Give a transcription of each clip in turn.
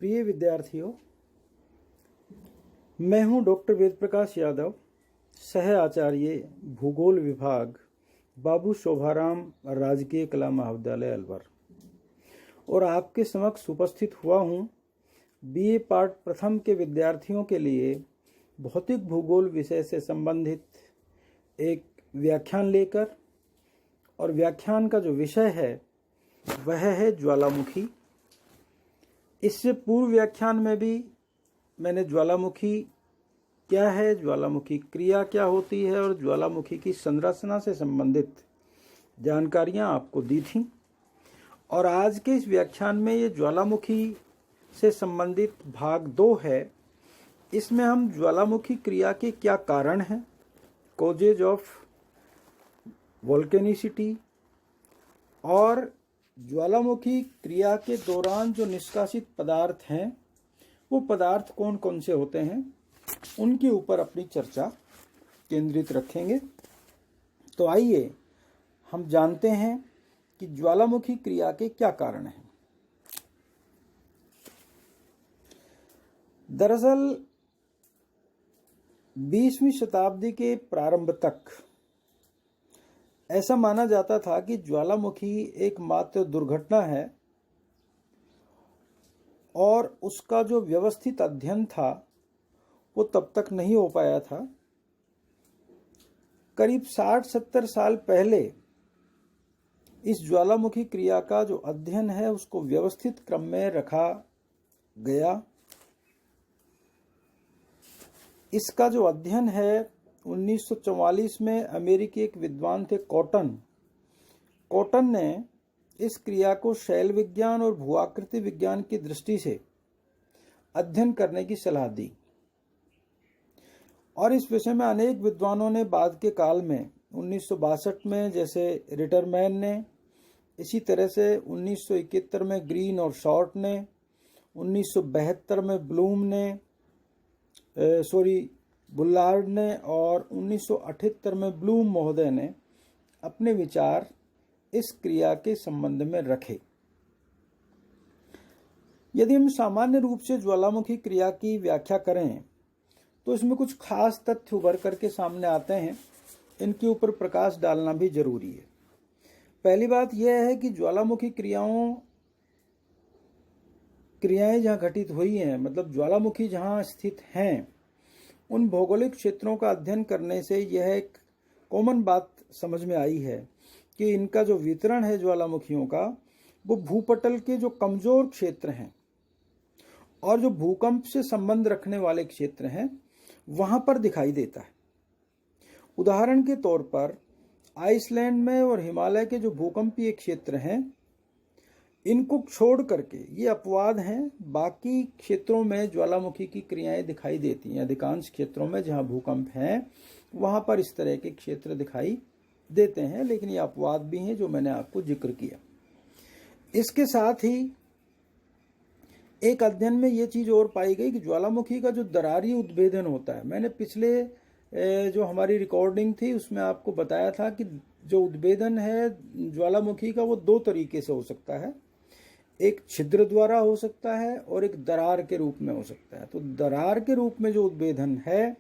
प्रिय विद्यार्थियों, मैं हूं डॉक्टर वेद प्रकाश यादव, सह आचार्य भूगोल विभाग, बाबू शोभाराम राजकीय कला महाविद्यालय अलवर, और आपके समक्ष उपस्थित हुआ हूं बीए पार्ट प्रथम के विद्यार्थियों के लिए भौतिक भूगोल विषय से संबंधित एक व्याख्यान लेकर। और व्याख्यान का जो विषय है वह है ज्वालामुखी। इससे पूर्व व्याख्यान में भी मैंने ज्वालामुखी क्या है, ज्वालामुखी क्रिया क्या होती है और ज्वालामुखी की संरचना से संबंधित जानकारियां आपको दी थीं। और आज के इस व्याख्यान में ये ज्वालामुखी से संबंधित भाग 2 है। इसमें हम ज्वालामुखी क्रिया के क्या कारण हैं, कॉजेज ऑफ वोल्केनिसिटी, और ज्वालामुखी क्रिया के दौरान जो निष्कासित पदार्थ हैं वो पदार्थ कौन कौन से होते हैं, उनके ऊपर अपनी चर्चा केंद्रित रखेंगे। तो आइए हम जानते हैं कि ज्वालामुखी क्रिया के क्या कारण हैं। दरअसल 20वीं शताब्दी के प्रारंभ तक ऐसा माना जाता था कि ज्वालामुखी एकमात्र दुर्घटना है और उसका जो व्यवस्थित अध्ययन था वो तब तक नहीं हो पाया था। करीब 60-70 साल पहले इस ज्वालामुखी क्रिया का जो अध्ययन है उसको व्यवस्थित क्रम में रखा गया। इसका जो अध्ययन है 1944 में अमेरिकी एक विद्वान थे कॉटन ने इस क्रिया को शैल विज्ञान और भूआकृति विज्ञान की दृष्टि से अध्ययन करने की सलाह दी। और इस विषय में अनेक विद्वानों ने बाद के काल में 1962 में जैसे रिटरमैन ने, इसी तरह से 1971 में ग्रीन और शॉर्ट ने, 1972 में ब्लूम ने बुल्लार्ड ने और 1978 में ब्लूम महोदय ने अपने विचार इस क्रिया के संबंध में रखे। यदि हम सामान्य रूप से ज्वालामुखी क्रिया की व्याख्या करें तो इसमें कुछ खास तथ्य उभर करके सामने आते हैं, इनके ऊपर प्रकाश डालना भी जरूरी है। पहली बात यह है कि ज्वालामुखी क्रियाएं जहां घटित हुई हैं, मतलब ज्वालामुखी जहां स्थित हैं, उन भौगोलिक क्षेत्रों का अध्ययन करने से यह एक कॉमन बात समझ में आई है कि इनका जो वितरण है ज्वालामुखियों का, वो भूपटल के जो कमजोर क्षेत्र हैं और जो भूकंप से संबंध रखने वाले क्षेत्र हैं वहां पर दिखाई देता है। उदाहरण के तौर पर आइसलैंड में और हिमालय के जो भूकंपीय क्षेत्र हैं, इनको छोड़ करके ये अपवाद हैं, बाकी क्षेत्रों में ज्वालामुखी की क्रियाएं दिखाई देती हैं। अधिकांश क्षेत्रों में जहां भूकंप हैं वहां पर इस तरह के क्षेत्र दिखाई देते हैं, लेकिन ये अपवाद भी हैं जो मैंने आपको जिक्र किया। इसके साथ ही एक अध्ययन में ये चीज और पाई गई कि ज्वालामुखी का जो दरारी उद्भेदन होता है, मैंने पिछले जो हमारी रिकॉर्डिंग थी उसमें आपको बताया था कि जो उद्भेदन है ज्वालामुखी का वो 2 तरीके से हो सकता है। एक छिद्र द्वारा हो सकता है और एक दरार के रूप में हो सकता है। तो दरार के रूप में जो उद्भेदन है,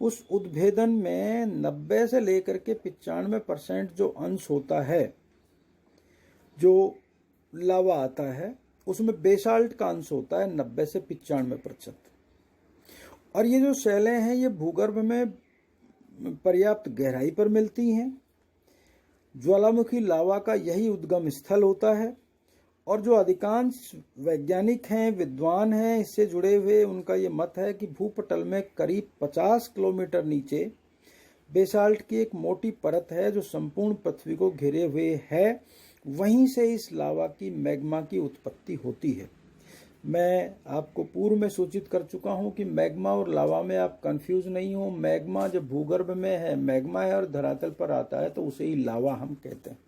उस उद्भेदन में 90 से लेकर के 95% जो अंश होता है, जो लावा आता है, उसमें बेसाल्ट का अंश होता है 90 से 95%। और ये जो शैलें हैं ये भूगर्भ में पर्याप्त गहराई पर मिलती हैं। ज्वालामुखी लावा का यही उद्गम स्थल होता है। और जो अधिकांश वैज्ञानिक हैं, विद्वान हैं इससे जुड़े हुए, उनका ये मत है कि भूपटल में करीब 50 किलोमीटर नीचे बेसाल्ट की एक मोटी परत है जो संपूर्ण पृथ्वी को घेरे हुए है। वहीं से इस लावा की मैग्मा की उत्पत्ति होती है। मैं आपको पूर्व में सूचित कर चुका हूं कि मैग्मा और लावा में आप कंफ्यूज नहीं हो। मैग्मा जब भूगर्भ में है मैग्मा है और धरातल पर आता है तो उसे ही लावा हम कहते हैं।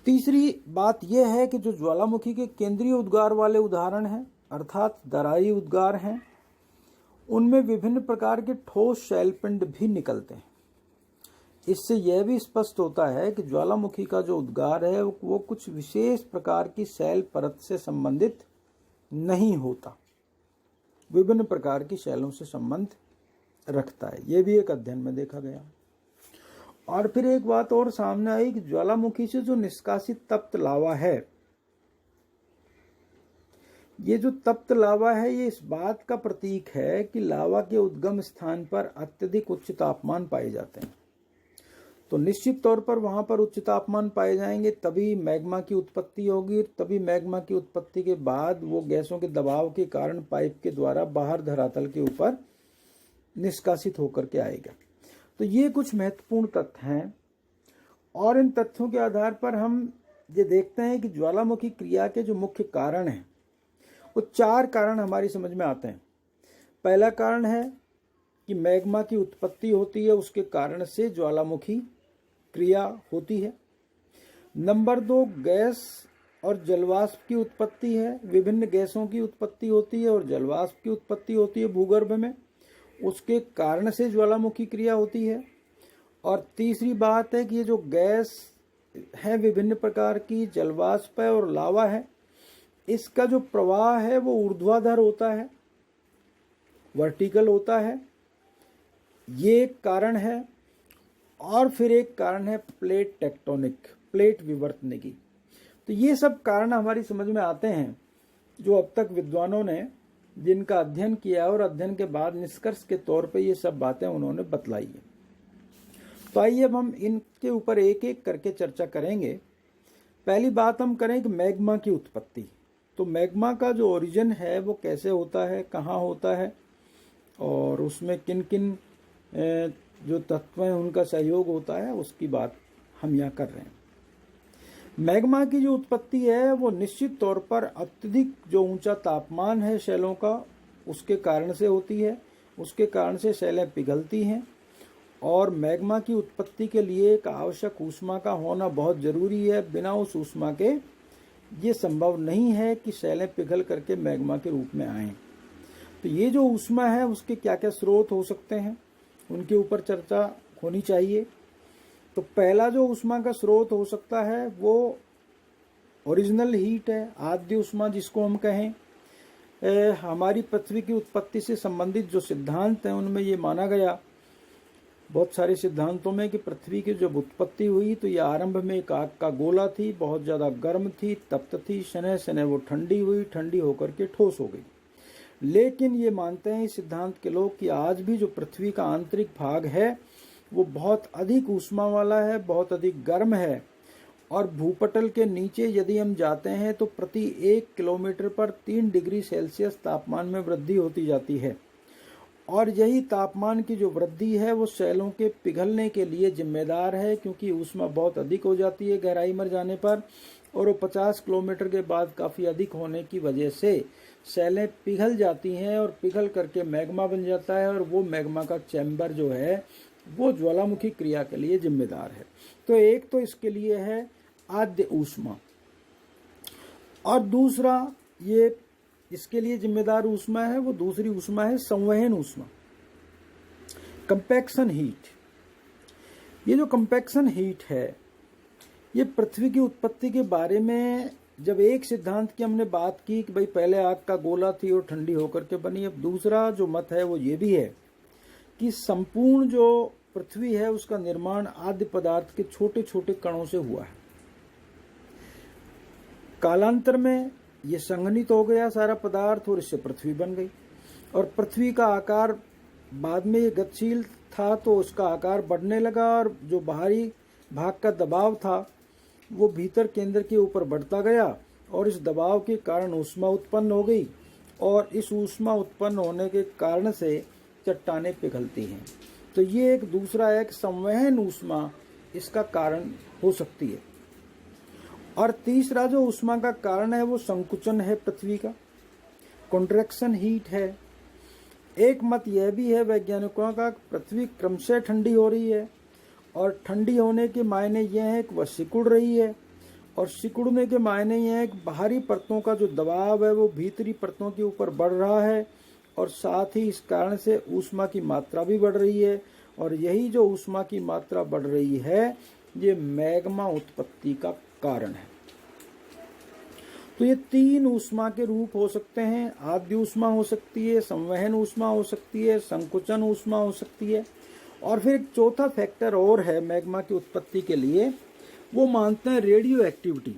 तीसरी बात यह है कि जो ज्वालामुखी के केंद्रीय उद्गार वाले उदाहरण हैं, अर्थात दरारी उद्गार हैं, उनमें विभिन्न प्रकार के ठोस शैलपिंड भी निकलते हैं। इससे यह भी स्पष्ट होता है कि ज्वालामुखी का जो उद्गार है वो कुछ विशेष प्रकार की शैल परत से संबंधित नहीं होता, विभिन्न प्रकार की शैलों से संबंध रखता है। यह भी एक अध्ययन में देखा गया। और फिर एक बात और सामने आई कि ज्वालामुखी से जो निष्कासित तप्त लावा है, ये जो तप्त लावा है, ये इस बात का प्रतीक है कि लावा के उद्गम स्थान पर अत्यधिक उच्च तापमान पाए जाते हैं। तो निश्चित तौर पर वहां पर उच्च तापमान पाए जाएंगे, तभी मैग्मा की उत्पत्ति होगी। तभी मैग्मा की उत्पत्ति के बाद वो गैसों के दबाव के कारण पाइप के द्वारा बाहर धरातल के ऊपर निष्कासित होकर के आएगा। तो ये कुछ महत्वपूर्ण तथ्य हैं, और इन तथ्यों के आधार पर हम ये देखते हैं कि ज्वालामुखी क्रिया के जो मुख्य कारण हैं वो 4 कारण हमारी समझ में आते हैं। पहला कारण है कि मैग्मा की उत्पत्ति होती है, उसके कारण से ज्वालामुखी क्रिया होती है। नंबर 2, गैस और जलवाष्प की उत्पत्ति है। विभिन्न गैसों की उत्पत्ति होती है और जलवाष्प की उत्पत्ति होती है भूगर्भ में, उसके कारण से ज्वालामुखी क्रिया होती है। और तीसरी बात है कि ये जो गैस है विभिन्न प्रकार की, जलवाष्प है और लावा है, इसका जो प्रवाह है वो ऊर्ध्वाधर होता है, वर्टिकल होता है। ये एक कारण है। और फिर एक कारण है प्लेट टेक्टोनिक, प्लेट विवर्तनिकी। तो ये सब कारण हमारी समझ में आते हैं जो अब तक विद्वानों ने जिनका अध्ययन किया और अध्ययन के बाद निष्कर्ष के तौर पे ये सब बातें उन्होंने बतलाई है। तो आइए अब हम इनके ऊपर एक एक करके चर्चा करेंगे। पहली बात हम करें कि मैग्मा की उत्पत्ति। तो मैग्मा का जो ओरिजिन है वो कैसे होता है, कहाँ होता है, और उसमें किन किन जो तत्व हैं उनका सहयोग होता है, उसकी बात हम यहाँ कर रहे हैं। मैग्मा की जो उत्पत्ति है वो निश्चित तौर पर अत्यधिक जो ऊंचा तापमान है शैलों का, उसके कारण से होती है। उसके कारण से शैलें पिघलती हैं, और मैग्मा की उत्पत्ति के लिए एक आवश्यक ऊष्मा का होना बहुत जरूरी है। बिना उस ऊष्मा के ये संभव नहीं है कि शैलें पिघल करके मैग्मा के रूप में आएं। तो ये जो ऊष्मा है उसके क्या क्या स्रोत हो सकते हैं, उनके ऊपर चर्चा होनी चाहिए। तो पहला जो ऊष्मा का स्रोत हो सकता है वो ओरिजिनल हीट है, आद्य ऊष्मा जिसको हम कहें। हमारी पृथ्वी की उत्पत्ति से संबंधित जो सिद्धांत हैं उनमें ये माना गया, बहुत सारे सिद्धांतों में, कि पृथ्वी की जब उत्पत्ति हुई तो ये आरंभ में एक आग का गोला थी, बहुत ज़्यादा गर्म थी, तप्त थी, शनय शनय वो ठंडी हुई, ठंडी होकर के ठोस हो गई। लेकिन ये मानते हैं इस सिद्धांत के लोग कि आज भी जो पृथ्वी का आंतरिक भाग है वो बहुत अधिक ऊष्मा वाला है, बहुत अधिक गर्म है, और भूपटल के नीचे यदि हम जाते हैं तो प्रति 1 किलोमीटर पर 3 डिग्री सेल्सियस तापमान में वृद्धि होती जाती है। और यही तापमान की जो वृद्धि है वो शैलों के पिघलने के लिए जिम्मेदार है, क्योंकि ऊष्मा बहुत अधिक हो जाती है गहराई में जाने पर, और वो 50 किलोमीटर के बाद काफ़ी अधिक होने की वजह से शैलें पिघल जाती हैं और पिघल करके मैग्मा बन जाता है, और वो मैग्मा का चैम्बर जो है वो ज्वालामुखी क्रिया के लिए जिम्मेदार है। तो एक तो इसके लिए है आद्य ऊष्मा, और दूसरा ये इसके लिए जिम्मेदार ऊष्मा है वो दूसरी ऊष्मा है संवहन ऊष्मा, कंपैक्शन हीट। ये जो कंपैक्शन हीट है ये पृथ्वी की उत्पत्ति के बारे में, जब एक सिद्धांत की हमने बात की कि भाई पहले आग का गोला थी और ठंडी होकर के बनी, अब दूसरा जो मत है वो ये भी है कि संपूर्ण जो पृथ्वी है उसका निर्माण आद्य पदार्थ के छोटे छोटे कणों से हुआ है। कालांतर में ये संघनित हो गया सारा पदार्थ और इससे पृथ्वी बन गई, और पृथ्वी का आकार बाद में ये गतिशील था तो उसका आकार बढ़ने लगा, और जो बाहरी भाग का दबाव था वो भीतर केंद्र के ऊपर बढ़ता गया, और इस दबाव के कारण ऊष्मा उत्पन्न हो गई, और इस ऊष्मा उत्पन्न होने के कारण से चट्टानें पिघलती हैं। तो ये एक दूसरा एक संवहन ऊष्मा इसका कारण हो सकती है। और तीसरा जो ऊष्मा का कारण है वो संकुचन है पृथ्वी का, कॉन्ट्रैक्शन हीट है। एक मत यह भी है वैज्ञानिकों का, पृथ्वी क्रमशः ठंडी हो रही है, और ठंडी होने के मायने यह है कि वह सिकुड़ रही है, और सिकुड़ने के मायने यह है कि बाहरी परतों का जो दबाव है वो भीतरी परतों के ऊपर बढ़ रहा है, और साथ ही इस कारण से ऊष्मा की मात्रा भी बढ़ रही है, और यही जो ऊष्मा की मात्रा बढ़ रही है ये मैग्मा उत्पत्ति का कारण है। तो ये 3 ऊष्मा के रूप हो सकते हैं। आद्य ऊष्मा हो सकती है, संवहन ऊष्मा हो सकती है, संकुचन ऊष्मा हो सकती है। और फिर एक चौथा फैक्टर और है मैग्मा की उत्पत्ति के लिए, वो मानते हैं रेडियो एक्टिविटी।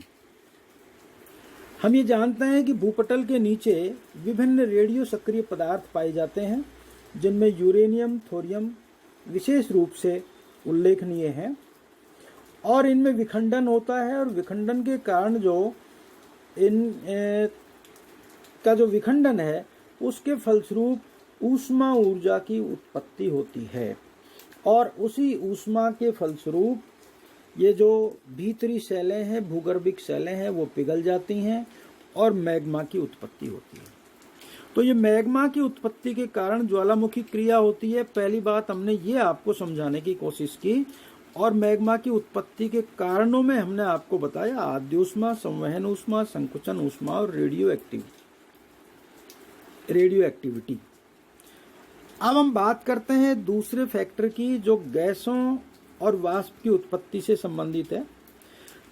हम ये जानते हैं कि भूपटल के नीचे विभिन्न रेडियो सक्रिय पदार्थ पाए जाते हैं, जिनमें यूरेनियम, थोरियम विशेष रूप से उल्लेखनीय हैं। और इनमें विखंडन होता है, और विखंडन के कारण जो का जो विखंडन है उसके फलस्वरूप ऊष्मा ऊर्जा की उत्पत्ति होती है। और उसी ऊष्मा के फलस्वरूप ये जो भीतरी शैलें हैं, भूगर्भिक शैलें हैं, वो पिघल जाती हैं और मैग्मा की उत्पत्ति होती है। तो ये मैग्मा की उत्पत्ति के कारण ज्वालामुखी क्रिया होती है। पहली बात हमने ये आपको समझाने की कोशिश की। और मैग्मा की उत्पत्ति के कारणों में हमने आपको बताया आद्य ऊष्मा, संवहन ऊष्मा, संकुचन ऊष्मा और रेडियो एक्टिविटी। अब हम बात करते हैं दूसरे फैक्टर की, जो गैसों और वाष्प की उत्पत्ति से संबंधित है।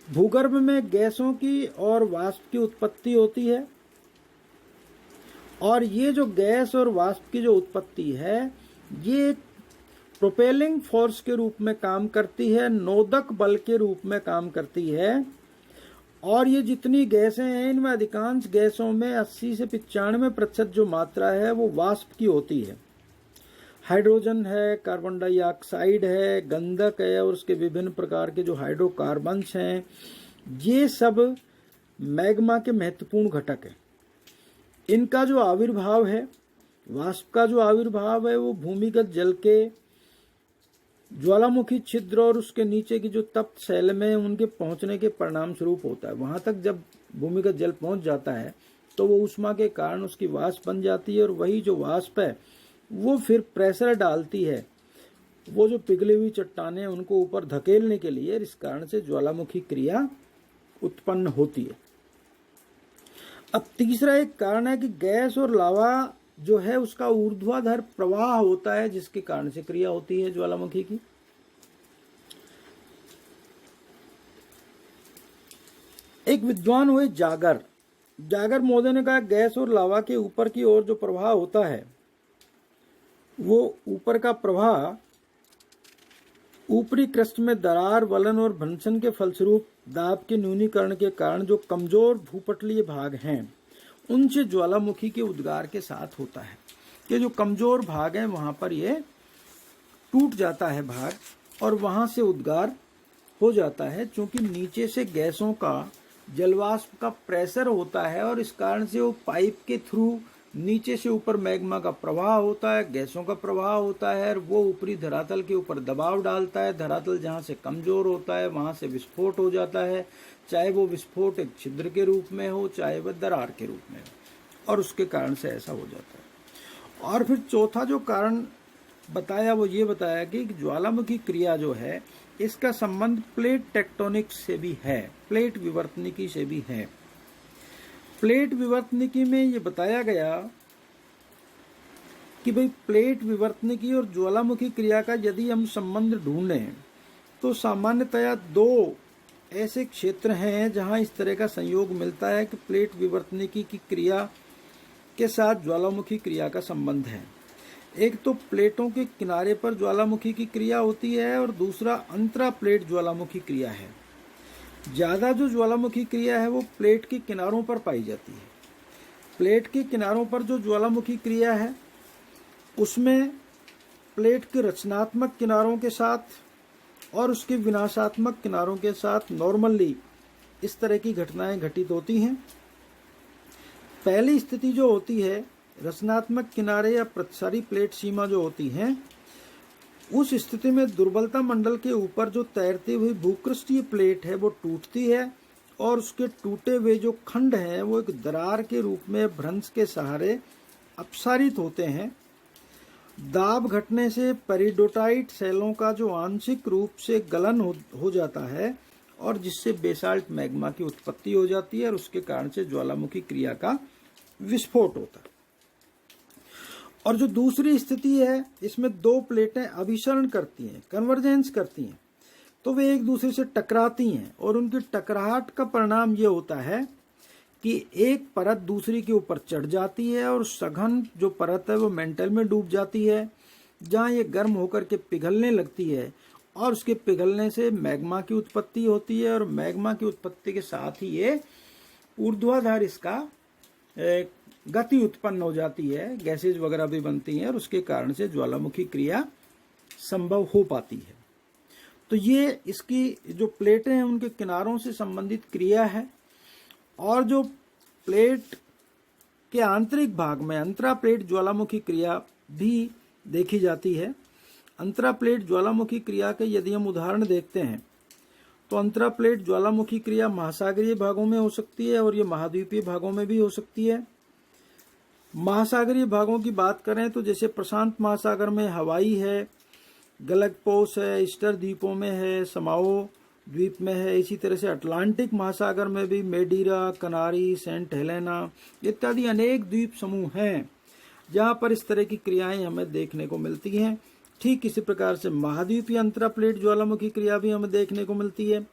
भूगर्भ में गैसों की और वाष्प की उत्पत्ति होती है, और ये जो गैस और वाष्प की जो उत्पत्ति है ये प्रोपेलिंग फोर्स के रूप में काम करती है, नोदक बल के रूप में काम करती है। और ये जितनी गैसें हैं इनमें अधिकांश गैसों में 80 से 95% जो मात्रा है वो वाष्प की होती है। हाइड्रोजन है, कार्बन डाइऑक्साइड है, गंधक है और उसके विभिन्न प्रकार के जो हाइड्रोकार्बन्स हैं, ये सब मैग्मा के महत्वपूर्ण घटक हैं। इनका जो आविर्भाव है, वाष्प का जो आविर्भाव है, वो भूमिगत जल के ज्वालामुखी छिद्र और उसके नीचे की जो तप्त शैल में उनके पहुंचने के परिणाम स्वरूप होता है। वहां तक जब भूमिगत जल पहुंच जाता है तो वो ऊष्मा के कारण उसकी वाष्प बन जाती है, और वही जो वाष्प है वो फिर प्रेशर डालती है वो जो पिघली हुई चट्टानें उनको ऊपर धकेलने के लिए। इस कारण से ज्वालामुखी क्रिया उत्पन्न होती है। अब तीसरा एक कारण है कि गैस और लावा जो है उसका ऊर्ध्वाधर प्रवाह होता है, जिसके कारण से क्रिया होती है ज्वालामुखी की। एक विद्वान हुए जागर महोदय ने कहा, गैस और लावा के ऊपर की ओर जो प्रवाह होता है वो ऊपर का प्रवाह ऊपरी क्रस्ट में दरार, वलन और भ्रंशन के फलस्वरूप दाब के न्यूनीकरण के कारण जो कमजोर भूपटलीय भाग हैं उनसे ज्वालामुखी के उद्गार के साथ होता है। कि जो कमजोर भाग हैं वहां पर ये टूट जाता है भाग, और वहां से उद्गार हो जाता है। क्योंकि नीचे से गैसों का जलवाष्प का प्रेशर होता है, और इस कारण से वो पाइप के थ्रू नीचे से ऊपर मैग्मा का प्रवाह होता है, गैसों का प्रवाह होता है, और वो ऊपरी धरातल के ऊपर दबाव डालता है। धरातल जहां से कमजोर होता है वहां से विस्फोट हो जाता है, चाहे वो विस्फोट एक छिद्र के रूप में हो, चाहे वह दरार के रूप में हो, और उसके कारण से ऐसा हो जाता है। और फिर चौथा जो कारण बताया वो ये बताया कि ज्वालामुखी क्रिया जो है इसका संबंध प्लेट टेक्टोनिक्स से भी है, प्लेट विवर्तनिकी से भी है। प्लेट विवर्तनिकी में ये बताया गया कि भाई प्लेट विवर्तनिकी और ज्वालामुखी क्रिया का यदि हम संबंध ढूंढें तो सामान्यतया 2 ऐसे क्षेत्र हैं जहां इस तरह का संयोग मिलता है कि प्लेट विवर्तनिकी की क्रिया के साथ ज्वालामुखी क्रिया का संबंध है। एक तो प्लेटों के किनारे पर ज्वालामुखी की क्रिया होती है, और दूसरा अंतरा प्लेट ज्वालामुखी क्रिया है। ज्यादा जो ज्वालामुखी क्रिया है वो प्लेट के किनारों पर पाई जाती है। प्लेट के किनारों पर जो ज्वालामुखी क्रिया है उसमें प्लेट के रचनात्मक किनारों के साथ और उसके विनाशात्मक किनारों के साथ नॉर्मली इस तरह की घटनाएं घटित होती हैं। पहली स्थिति जो होती है, रचनात्मक किनारे या प्रतिसारी प्लेट सीमा जो होती हैं, उस स्थिति में दुर्बलता मंडल के ऊपर जो तैरती हुई भूपृष्ठीय प्लेट है वो टूटती है, और उसके टूटे हुए जो खंड हैं वो एक दरार के रूप में भ्रंश के सहारे अपसारित होते हैं। दाब घटने से पेरिडोटाइट सेलों का जो आंशिक रूप से गलन हो जाता है, और जिससे बेसाल्ट मैग्मा की उत्पत्ति हो जाती है, और उसके कारण से ज्वालामुखी क्रिया का विस्फोट होता है। और जो दूसरी स्थिति है, इसमें दो प्लेटें अभिसरण करती हैं, कन्वर्जेंस करती हैं, तो वे एक दूसरे से टकराती हैं और उनकी टकराहट का परिणाम ये होता है कि एक परत दूसरी के ऊपर चढ़ जाती है और सघन जो परत है वो मेंटल में डूब जाती है, जहाँ ये गर्म होकर के पिघलने लगती है और उसके पिघलने से मैग्मा की उत्पत्ति होती है और मैग्मा की उत्पत्ति के साथ ही ये ऊर्ध्वाधर इसका गति उत्पन्न हो जाती है, गैसेज वगैरह भी बनती हैं और उसके कारण से ज्वालामुखी क्रिया संभव हो पाती है। तो ये इसकी जो प्लेटें हैं उनके किनारों से संबंधित क्रिया है। और जो प्लेट के आंतरिक भाग में अंतरा प्लेट ज्वालामुखी क्रिया भी देखी जाती है। अंतरा प्लेट ज्वालामुखी क्रिया के यदि हम उदाहरण देखते हैं तो अंतरा प्लेट ज्वालामुखी क्रिया महासागरीय भागों में हो सकती है और ये महाद्वीपीय भागों में भी हो सकती है। महासागरीय भागों की बात करें तो जैसे प्रशांत महासागर में हवाई है, गलगपोस है, ईस्टर द्वीपों में है, समाओ द्वीप में है। इसी तरह से अटलांटिक महासागर में भी मेडीरा, कनारी, सेंट हेलेना इत्यादि अनेक द्वीप समूह हैं जहां पर इस तरह की क्रियाएं हमें देखने को मिलती हैं। ठीक इसी प्रकार से महाद्वीपीय अंतरा प्लेट ज्वालामुखी क्रिया भी हमें देखने को मिलती है।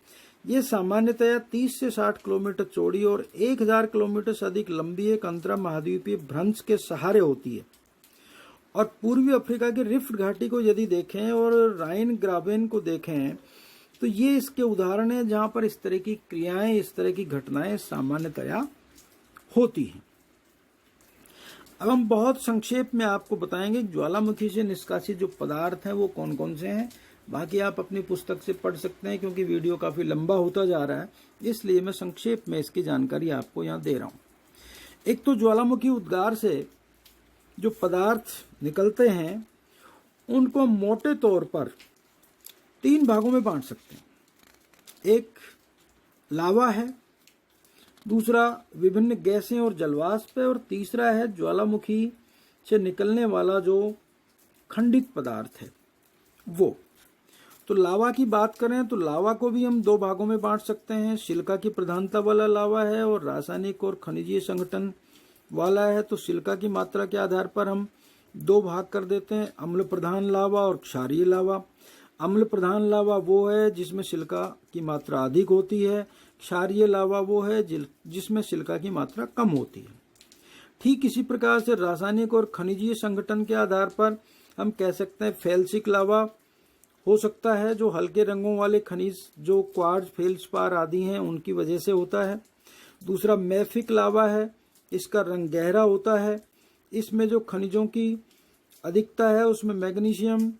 ये सामान्यतया 30 से 60 किलोमीटर चौड़ी और 1000 किलोमीटर से अधिक लंबी एक अंतरा महाद्वीपीय भ्रंश के सहारे होती है। और पूर्वी अफ्रीका की रिफ्ट घाटी को यदि देखें और राइन ग्राबेन को देखें तो ये इसके उदाहरण हैं जहां पर इस तरह की क्रियाएं, इस तरह की घटनाएं सामान्यतया होती हैं। अब हम बहुत संक्षेप में आपको बताएंगे ज्वालामुखी से निष्कासित जो पदार्थ हैं वो कौन कौन से हैं। बाकी आप अपनी पुस्तक से पढ़ सकते हैं क्योंकि वीडियो काफी लंबा होता जा रहा है, इसलिए मैं संक्षेप में इसकी जानकारी आपको यहाँ दे रहा हूँ। एक तो ज्वालामुखी उद्गार से जो पदार्थ निकलते हैं उनको मोटे तौर पर 3 भागों में बांट सकते हैं। एक लावा है, दूसरा विभिन्न गैसें और जलवाष्प है और तीसरा है ज्वालामुखी से निकलने वाला जो खंडित पदार्थ है वो। तो लावा की बात करें तो लावा को भी हम 2 भागों में बांट सकते हैं। सिलिका की प्रधानता वाला लावा है और रासायनिक और खनिजीय संगठन वाला है। तो सिलिका की मात्रा के आधार पर हम 2 भाग कर देते हैं, अम्ल प्रधान लावा और क्षारीय लावा। अम्ल प्रधान लावा वो है जिसमें सिलिका की मात्रा अधिक होती है, क्षारीय लावा वो है जिसमें सिलिका की मात्रा कम होती है। ठीक इसी प्रकार से रासायनिक और खनिजीय संगठन के आधार पर हम कह सकते हैं फेल्सिक लावा हो सकता है, जो हल्के रंगों वाले खनिज जो क्वार्ट्ज, फेल्डस्पार आदि हैं उनकी वजह से होता है। दूसरा मैफिक लावा है, इसका रंग गहरा होता है, इसमें जो खनिजों की अधिकता है उसमें मैग्नीशियम,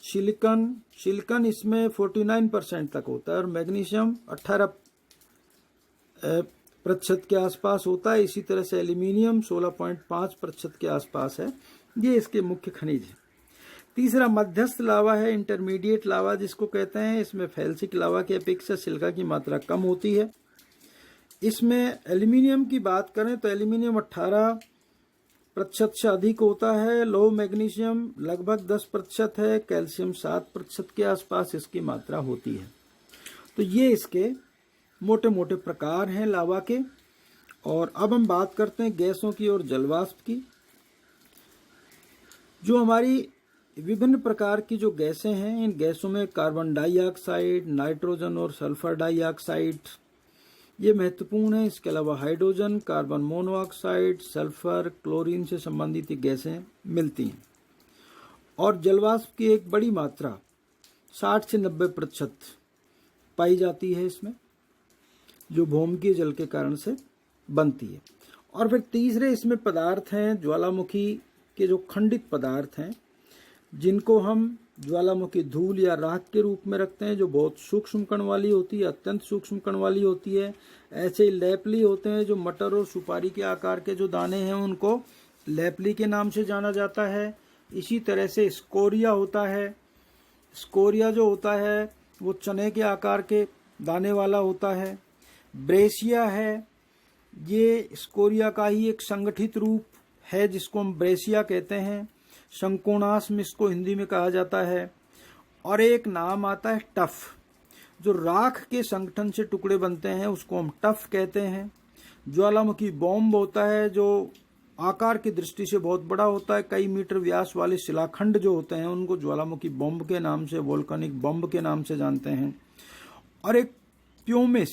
सिलिकन इसमें 49% तक होता है और मैग्नीशियम 18% के आसपास होता है। इसी तरह से एल्यूमिनियम 16.5% के आसपास है। ये इसके मुख्य खनिज है। तीसरा मध्यस्थ लावा है, इंटरमीडिएट लावा जिसको कहते हैं। इसमें फेल्सिक लावा की अपेक्षा सिलिका की मात्रा कम होती है। इसमें एल्यूमिनियम की बात करें तो एल्यूमिनियम 18% से अधिक होता है। लो मैग्नीशियम लगभग 10% है। कैल्शियम 7% के आसपास इसकी मात्रा होती है। तो ये इसके मोटे मोटे प्रकार हैं लावा के। और अब हम बात करते हैं गैसों की और जलवाष्प की। जो हमारी विभिन्न प्रकार की जो गैसें हैं, इन गैसों में कार्बन डाइऑक्साइड, नाइट्रोजन और सल्फर डाइऑक्साइड ये महत्वपूर्ण है। इसके अलावा hydrogen, carbon monoxide, sulphur, chlorine से संबंधित गैसें मिलती हैं। और जलवाष्प की एक बड़ी मात्रा 60 से 90% पाई जाती है इसमें, जो भौमिकीय जल के कारण से बनती है। और फिर तीसरे इसमें पदार्थ हैं ज्वालामुखी के जो खंडित पदार्थ हैं, जिनको हम ज्वालामुखी धूल या राख के रूप में रखते हैं, जो बहुत सूक्ष्म कण वाली होती है, अत्यंत सूक्ष्म कण वाली होती है। ऐसे ही लैपली होते हैं, जो मटर और सुपारी के आकार के जो दाने हैं उनको लैपली के नाम से जाना जाता है। इसी तरह से स्कोरिया होता है। स्कोरिया जो होता है वो चने के आकार के दाने वाला होता है। ब्रेसिया है, ये स्कोरिया का ही एक संगठित रूप है जिसको हम ब्रेसिया कहते हैं। शंकोणाश्म इसको हिंदी में कहा जाता है। और एक नाम आता है टफ, जो राख के संगठन से टुकड़े बनते हैं उसको हम टफ कहते हैं। ज्वालामुखी बॉम्ब होता है, जो आकार की दृष्टि से बहुत बड़ा होता है। कई मीटर व्यास वाले शिलाखंड जो होते हैं उनको ज्वालामुखी बम के नाम से, वोल्केनिक बम के नाम से जानते हैं। और एक प्यूमिस,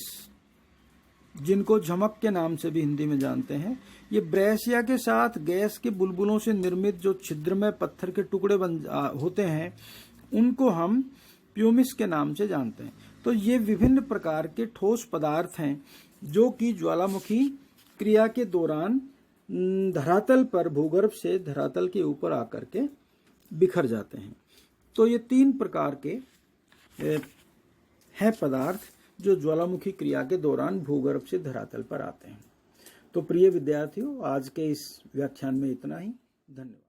जिनको झमक के नाम से भी हिंदी में जानते हैं, ये ब्रेसिया के साथ गैस के बुलबुलों से निर्मित जो छिद्रमय पत्थर के टुकड़े होते हैं उनको हम प्यूमिस के नाम से जानते हैं। तो ये विभिन्न प्रकार के ठोस पदार्थ हैं जो कि ज्वालामुखी क्रिया के दौरान धरातल पर, भूगर्भ से धरातल के ऊपर आकर के बिखर जाते हैं। तो ये 3 प्रकार के हैं पदार्थ जो ज्वालामुखी क्रिया के दौरान भूगर्भ से धरातल पर आते हैं। तो प्रिय विद्यार्थियों, आज के इस व्याख्यान में इतना ही। धन्यवाद।